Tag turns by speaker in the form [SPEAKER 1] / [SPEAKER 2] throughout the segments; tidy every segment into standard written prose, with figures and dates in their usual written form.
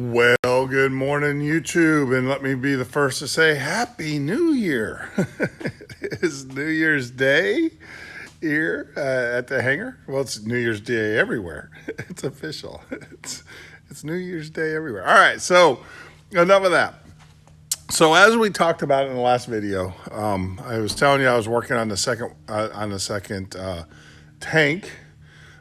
[SPEAKER 1] Well, good morning, YouTube, and let me be the first to say Happy New Year. It is New Year's Day here at the hangar. Well, it's New Year's Day everywhere. It's official. It's New Year's Day everywhere. All right, so enough of that. So as we talked about in the last video, I was telling you I was working on the second tank,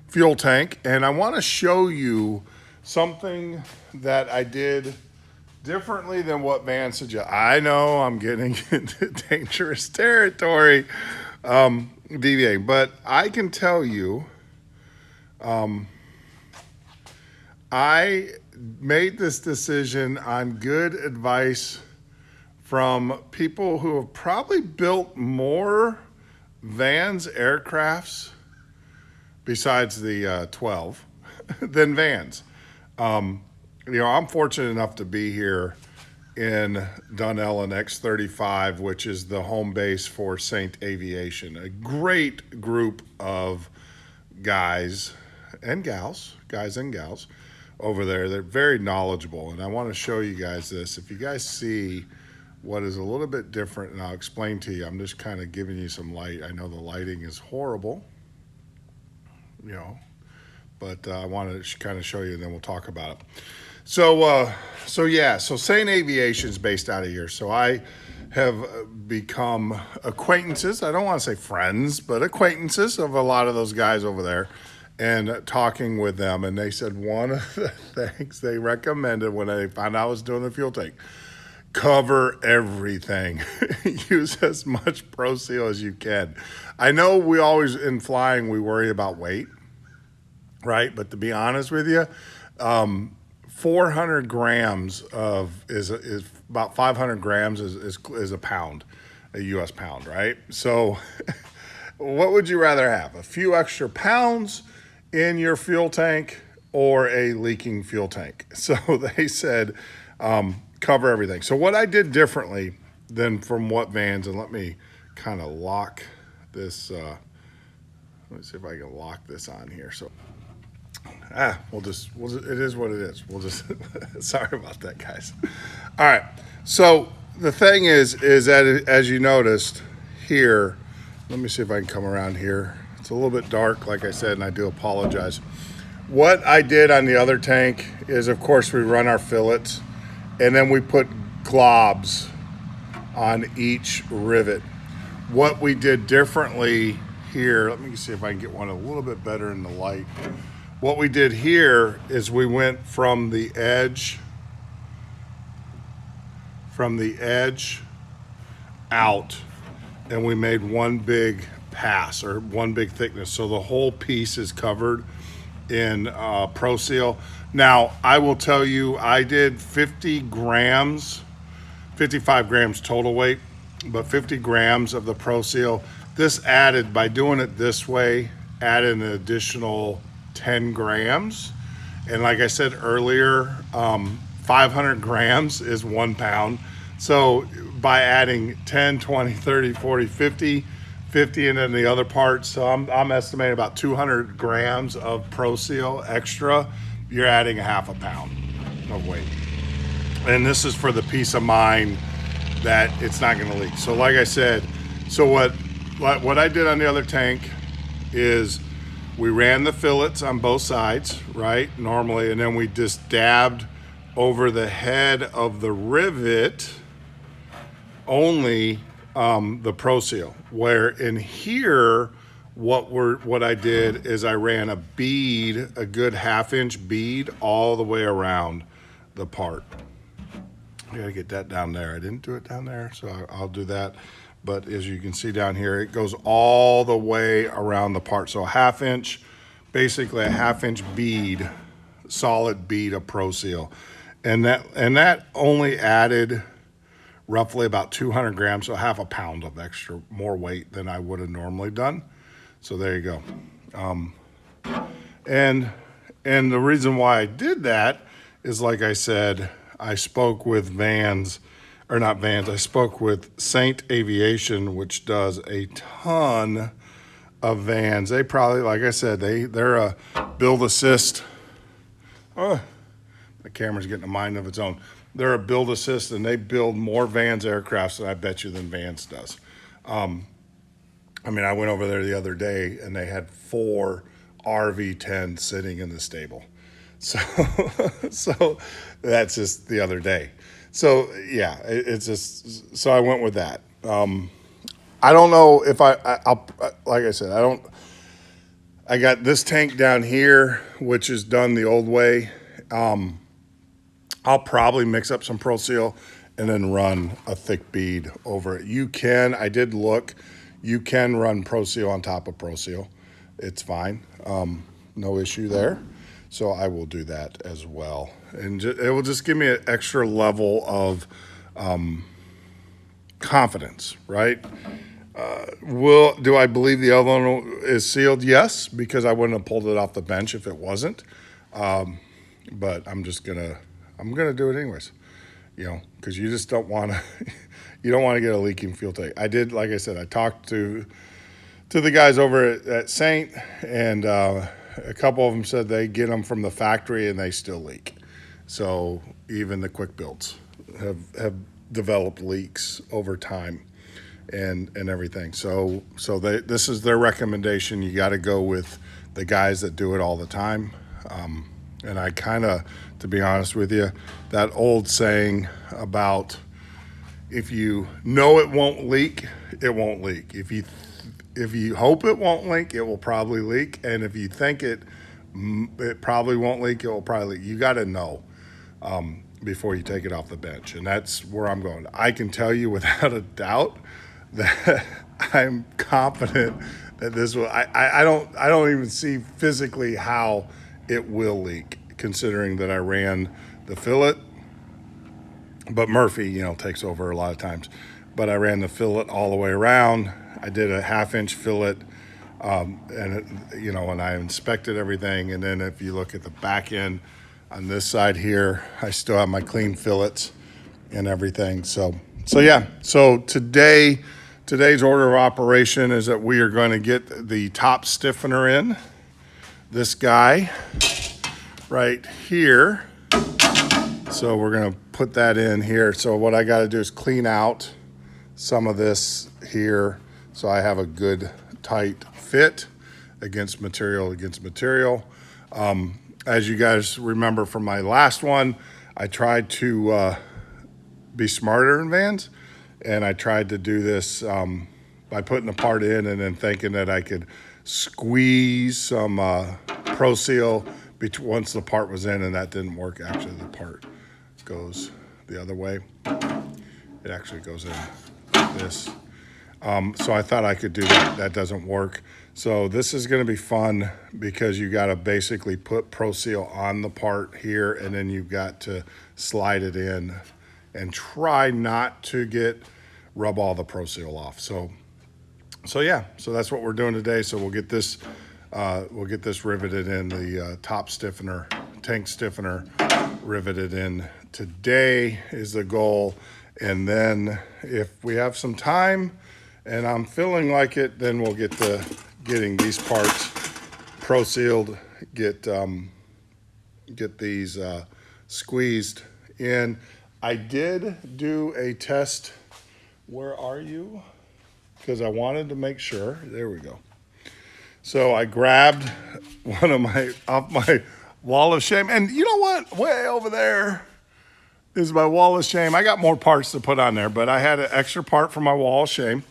[SPEAKER 1] fuel tank, and I want to show you something that I did differently than what Van suggests. I know I'm getting into dangerous territory, deviating, but I can tell you, I made this decision on good advice from people who have probably built more Vans aircrafts besides the 12 than Vans. I'm fortunate enough to be here in Dunnellon X35, which is the home base for Saint Aviation. A great group of guys and gals over there. They're very knowledgeable, and I want to show you guys this. If you guys see what is a little bit different, and I'll explain to you. I'm just kind of giving you some light. I know the lighting is horrible, but I want to kind of show you, and then we'll talk about it. So Saint Aviation is based out of here. So I have become acquaintances. I don't want to say friends, but acquaintances of a lot of those guys over there, and talking with them. And they said one of the things they recommended when they found out I was doing the fuel tank: cover everything. Use as much proseal as you can. I know we always, in flying, we worry about weight, right? But to be honest with you, 400 grams is about 500 grams is a pound, a U.S. pound, right? So what would you rather have? A few extra pounds in your fuel tank or a leaking fuel tank? So they said cover everything. So what I did differently than from what Vans, and let me kind of lock this, let me see if I can lock this on here. So it is what it is. We'll just, sorry about that, guys. All right. So the thing is that as you noticed here, let me see if I can come around here. It's a little bit dark, like I said, and I do apologize. What I did on the other tank is, of course, we run our fillets, and then we put globs on each rivet. What we did differently here, let me see if I can get one a little bit better in the light. What we did here is we went from the edge out, and we made one big pass, or one big thickness, so the whole piece is covered in proseal. Now I will tell you, I did 55 grams total weight, but 50 grams of the proseal. This added, by doing it this way, added an additional 10 grams. And like I said earlier, 500 grams is 1 pound. So by adding 10, 20, 30, 40, 50, and then the other parts, so I'm estimating about 200 grams of proseal extra, you're adding a half a pound of weight. And this is for the peace of mind that it's not going to leak. So like I said, so what I did on the other tank is we ran the fillets on both sides, right, normally, and then we just dabbed over the head of the rivet only the proseal. Where in here, what I did is I ran a bead, a good 1/2 inch bead, all the way around the part. I gotta get that down there. I didn't do it down there, so I'll do that. But as you can see down here, it goes all the way around the part. So a 1/2 inch, basically a 1/2 inch bead, solid bead of proseal. And that only added roughly about 200 grams, so half a pound of extra, more weight than I would have normally done. So there you go. And the reason why I did that is, like I said, I spoke with I spoke with Saint Aviation, which does a ton of Vans. They probably, like I said, they're a build assist. The camera's getting a mind of its own. They're a build assist, and they build more Vans aircrafts, I bet you, than Vans does. I mean, I went over there the other day, and they had 4 RV10 sitting in the stable. So, so that's just the other day. So yeah, it's just, so I went with that. I don't know if I'll, like I said, I got this tank down here, which is done the old way. I'll probably mix up some Proseal and then run a thick bead over it. I did look, you can run Proseal on top of Proseal. It's fine. No issue there. So I will do that as well. And it will just give me an extra level of confidence, right? Do I believe the other one is sealed? Yes, because I wouldn't have pulled it off the bench if it wasn't. But I'm gonna do it anyways, because you just don't want to, you don't want to get a leaking fuel tank. I did, like I said, I talked to the guys over at Saint, and a couple of them said they get them from the factory and they still leak. So even the quick builds have developed leaks over time and everything. So this is their recommendation. You got to go with the guys that do it all the time. And I kind of, to be honest with you, that old saying about if you know it won't leak, it won't leak. If you hope it won't leak, it will probably leak. And if you think it probably won't leak, it will probably leak. You got to know before you take it off the bench. And that's where I'm going. I can tell you without a doubt that I'm confident that this will, I don't even see physically how it will leak, considering that I ran the fillet. But Murphy, takes over a lot of times. But I ran the fillet all the way around. I did a 1/2-inch fillet, and I inspected everything. And then if you look at the back end on this side here, I still have my clean fillets and everything. So yeah. So today's order of operation is that we are going to get the top stiffener in. This guy right here. So we're going to put that in here. So what I got to do is clean out some of this here so I have a good tight fit against material. As you guys remember from my last one, I tried to be smarter in Vans, and I tried to do this by putting the part in and then thinking that I could squeeze some Proseal once the part was in, and that didn't work. Actually, the part goes the other way. It actually goes in like this. So I thought I could do that. That doesn't work. So this is going to be fun because you got to basically put Proseal on the part here, and then you've got to slide it in and try not to rub all the Proseal off. So yeah, so that's what we're doing today. So we'll get this riveted in, the top stiffener, tank stiffener riveted in today is the goal. And then if we have some time and I'm feeling like it, then we'll get to getting these parts Prosealed, get these squeezed in. I did do a test. Where are you? Because I wanted to make sure. There we go. So I grabbed one of off my wall of shame. And you know what? Way over there is my wall of shame. I got more parts to put on there, but I had an extra part for my wall of shame.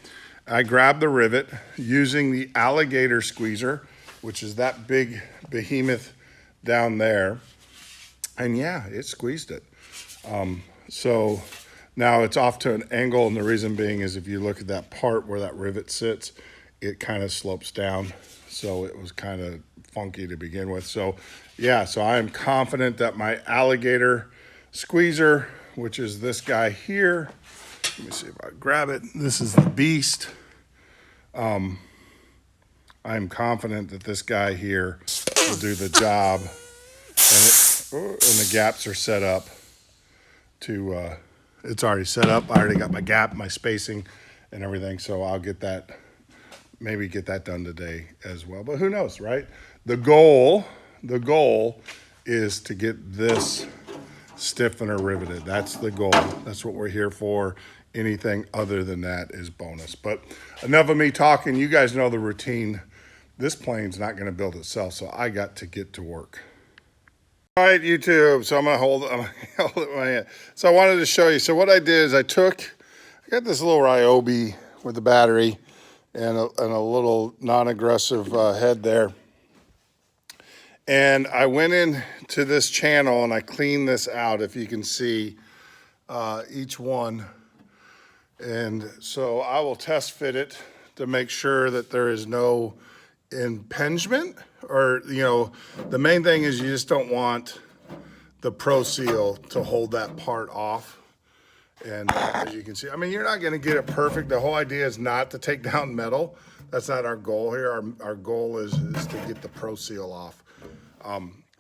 [SPEAKER 1] I grabbed the rivet using the alligator squeezer, which is that big behemoth down there. And yeah, it squeezed it. So now it's off to an angle, and the reason being is if you look at that part where that rivet sits, it kind of slopes down. So it was kind of funky to begin with. So yeah, so I am confident that my alligator squeezer, which is this guy here, let me see if I grab it. This is the beast. I'm confident that this guy here will do the job, and the gaps are set up to, it's already set up. I already got my gap, my spacing and everything. So I'll get that, maybe get that done today as well, but who knows, right? The goal is to get this stiffener riveted. That's the goal. That's what we're here for. Anything other than that is bonus. But enough of me talking. You guys know the routine. This plane's not going to build itself, so I got to get to work. All right, YouTube. So I'm gonna hold it in my hand. So I wanted to show you. So what I did is I got this little Ryobi with the battery and a little non-aggressive head there. And I went into this channel and I cleaned this out, if you can see each one. And so I will test fit it to make sure that there is no impingement, or, you know, the main thing is you just don't want the proseal to hold that part off. And as you can see, I mean, you're not going to get it perfect. The whole idea is not to take down metal. That's not our goal here. Our goal is to get the proseal off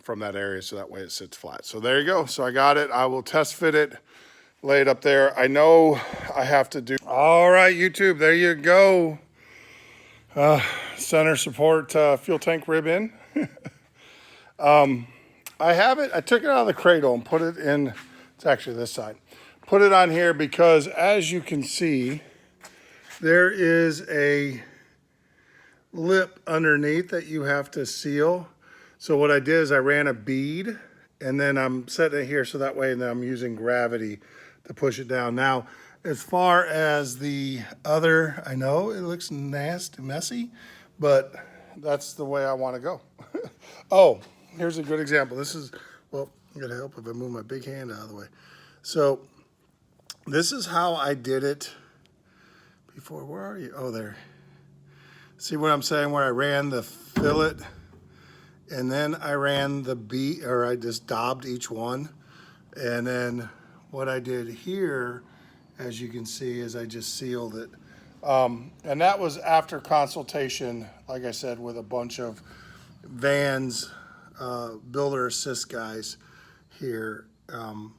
[SPEAKER 1] from that area, so that way it sits flat. So there you go. So I got it. I will test fit it, lay it up there. I know I have to do. All right, YouTube, there you go. Center support fuel tank rib in. I have it. I took it out of the cradle and put it in. It's actually this side. Put it on here because, as you can see, there is a lip underneath that you have to seal. So what I did is I ran a bead, and then I'm setting it here so that way, and then I'm using gravity to push it down. Now, as far as the other, I know it looks nasty, messy, but that's the way I want to go. Oh, here's a good example. This is, well, I'm going to help if I move my big hand out of the way. So this is how I did it before. Where are you? Oh, there. See what I'm saying? Where I ran the fillet, and then I ran the bead, or I just daubed each one. And then what I did here, as you can see, is I just sealed it. And that was after consultation, like I said, with a bunch of Vans builder assist guys here. You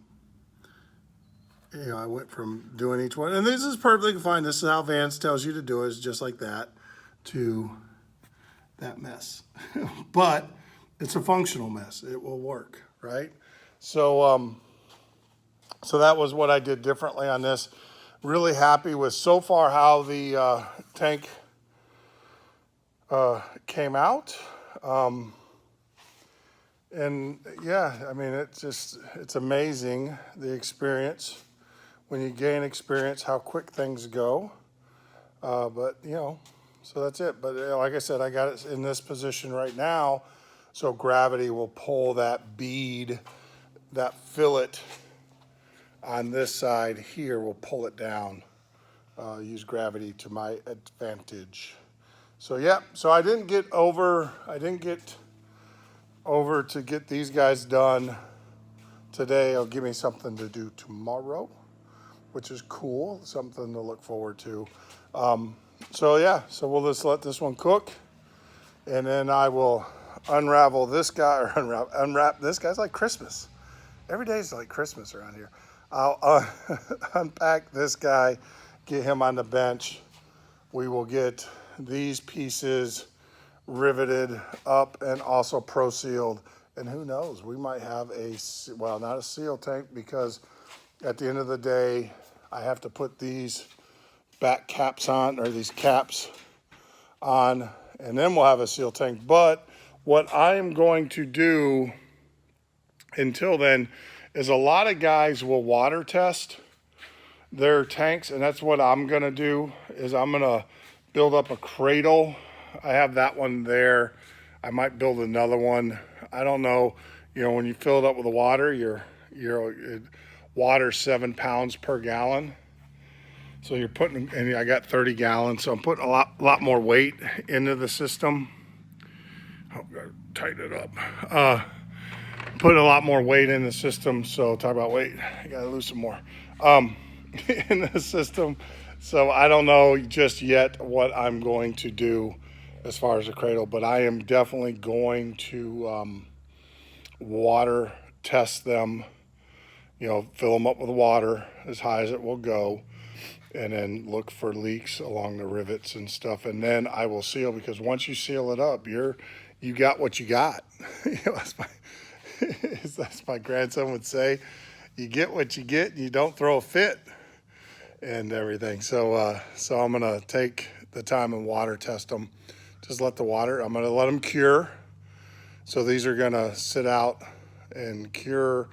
[SPEAKER 1] know, I went from doing each one, and this is perfectly fine. This is how Vans tells you to do it, is just like that, to that mess. But it's a functional mess. It will work, right? So, so that was what I did differently on this. Really happy with so far how the tank came out. And yeah, I mean, it's amazing, the experience. When you gain experience, how quick things go. But, you know, so that's it. But like I said, I got it in this position right now, so gravity will pull that bead, that fillet on this side here will pull it down. Use gravity to my advantage. So yeah, so I didn't get over to get these guys done today. It'll give me something to do tomorrow, which is cool, something to look forward to. So yeah, so we'll just let this one cook, and then I will unravel this guy, or unwrap this guy. It's like Christmas. Every day is like Christmas around here. I'll unpack this guy, get him on the bench. We will get these pieces riveted up and also pro-sealed. And who knows, we might have well, not a seal tank, because at the end of the day, I have to put these back caps on, or these caps on, and then we'll have a seal tank. But what I am going to do until then is a lot of guys will water test their tanks, and that's what I'm gonna do, is I'm gonna build up a cradle. I have that one there. I might build another one. I don't know, you know, when you fill it up with the water, your water 7 pounds per gallon. So you're putting, and I got 30 gallons, so I'm putting a lot more weight into the system. Oh, gotta tighten it up. Putting a lot more weight in the system. So talk about weight, I gotta lose some more in the system. So I don't know just yet what I'm going to do as far as the cradle, but I am definitely going to water test them. You know, fill them up with water as high as it will go, and then look for leaks along the rivets and stuff. And then I will seal, because once you seal it up, you got what you got. You know, that's my grandson would say. you get what you get, and you don't throw a fit and everything. So I'm gonna take the time and water test them. Just let the water. I'm gonna let them cure. So these are gonna sit out and cure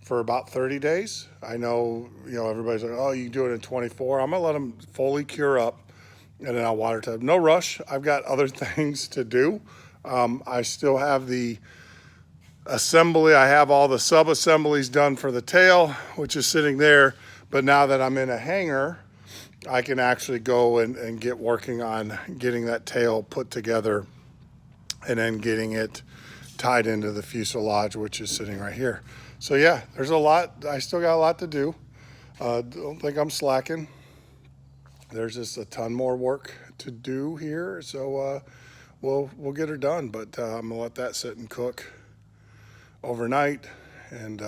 [SPEAKER 1] for about 30 days. I know, everybody's like, oh, you can do it in 24. I'm gonna let them fully cure up, and then I'll water test. No rush. I've got other things to do. I still have the assembly. I have all the sub-assemblies done for the tail, which is sitting there. But now that I'm in a hangar, I can actually go and get working on getting that tail put together and then getting it tied into the fuselage, which is sitting right here. So yeah, there's a lot. I still got a lot to do. Don't think I'm slacking. There's just a ton more work to do here. So we'll get her done, but I'm gonna let that sit and cook overnight, and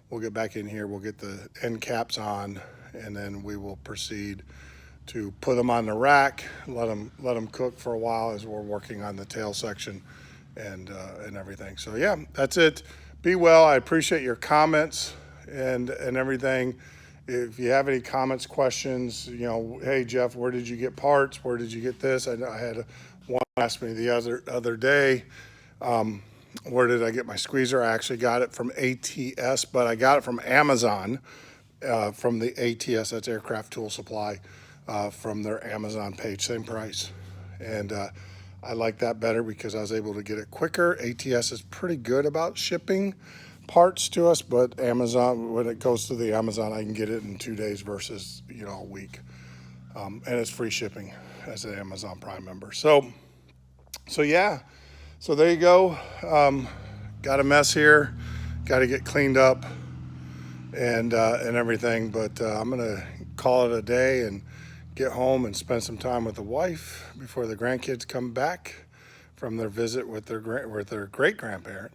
[SPEAKER 1] we'll get back in here. We'll get the end caps on, and then we will proceed to put them on the rack, let them cook for a while as we're working on the tail section and everything. So yeah, that's it. Be well. I appreciate your comments and everything. If you have any comments, questions, hey Jeff, where did you get parts? Where did you get this? I had one ask me the other day, where did I get my squeezer? I actually got it from ATS, but I got it from Amazon, from the ATS, that's Aircraft Tool Supply, from their Amazon page, same price. And I like that better because I was able to get it quicker. ATS is pretty good about shipping parts to us, but Amazon, when it goes to the Amazon, I can get it in 2 days versus, a week. And it's free shipping as an Amazon Prime member. So yeah. So there you go. Got a mess here. Got to get cleaned up and everything. But I'm gonna call it a day and get home and spend some time with the wife before the grandkids come back from their visit with their great grandparents.